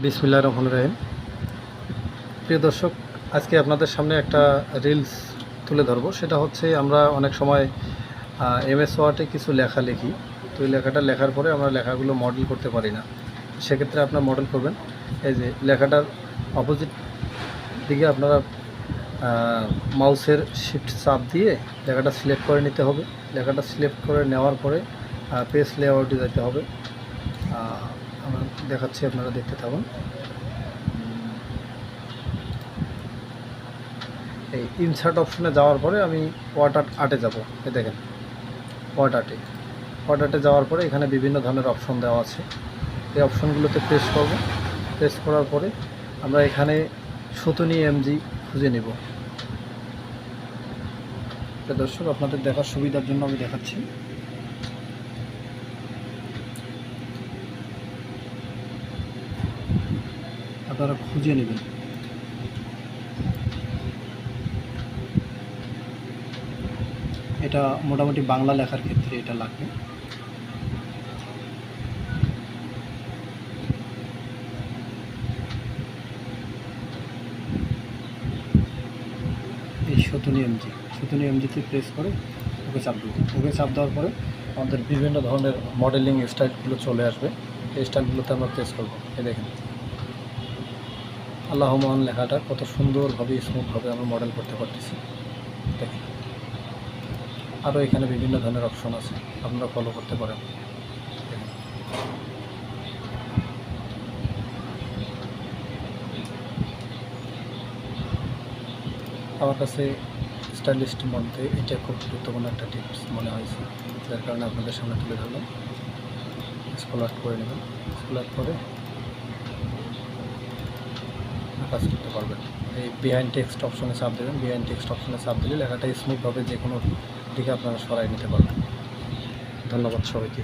বিসমিল্লাহির রহমানির রহিম। প্রিয় দর্শক, আজকে আপনাদের সামনে একটা রিলস তুলে ধরবো। সেটা হচ্ছে আমরা অনেক সময় MS ওয়ার্ডে কিছু লেখা লিখি, তো এই লেখাটা লেখার পরে আমরা লেখাগুলো মডেল করতে পারি না। সেক্ষেত্রে আপনারা মডেল করবেন, এই যে লেখাটার অপোজিট দিকে আপনারা মাউসের শিফট চাপ দিয়ে লেখাটা সিলেক্ট করে নিতে হবে। লেখাটা সিলেক্ট করে নেওয়ার পরে পেজ লেআউটে যেতে হবে। আমরা দেখাচ্ছি, আপনারা দেখতে থাকুন। এই ইনসার্ট অপশনে যাওয়ার পরে আমি ওয়ার্ড আর্টে যাব। এই দেখেন, ওয়ার্ড আর্টে যাওয়ার পরে এখানে বিভিন্ন ধরনের অপশন দেওয়া আছে। এই অপশনগুলোতে প্রেস করব। প্রেস করার পরে আমরা এখানে শতুনি MG খুঁজে নেব। দর্শক, আপনাদের দেখার সুবিধার জন্য আমি দেখাচ্ছি। আপনারা খুঁজে নেবেন। এটা মোটামুটি বাংলা লেখার ক্ষেত্রে এটা লাগবে। এই শতুনি এমজিতে প্রেস করে ওকে চাপ দেবো। ওকে চাপ দেওয়ার পরে আমাদের বিভিন্ন ধরনের মডেলিং স্টাইলগুলো চলে আসবে। এই স্টাইলগুলোতে আমরা প্রেস করবো। এই দেখেন, আল্লাহ মহান লেখাটা কত সুন্দরভাবে স্মুথভাবে আমরা মডেল করতে পারতেছি। দেখেন, আরও এখানে বিভিন্ন ধরনের অপশন আছে, আপনারা ফলো করতে পারেন। আমার কাছে স্টাইলিস্টের মধ্যে এটা খুব গুরুত্বপূর্ণ একটা টিপস মনে হয়েছে, যার কারণে আপনাদের সামনে তুলে ধরলাম। স্ক্রল আউট করে নেবেন। স্ক্রল আউট করে কাজ করতে পারবেন। এই বিহাইন্ড টেক্সট অপশনে চাপ দেবেন। বিহাইন্ড টেক্সট অপশনে চাপ দিলে লেখাটা স্মুথভাবে যে কোনো দিকে আপনারা সরাই নিতে পারবেন। ধন্যবাদ সবাইকে।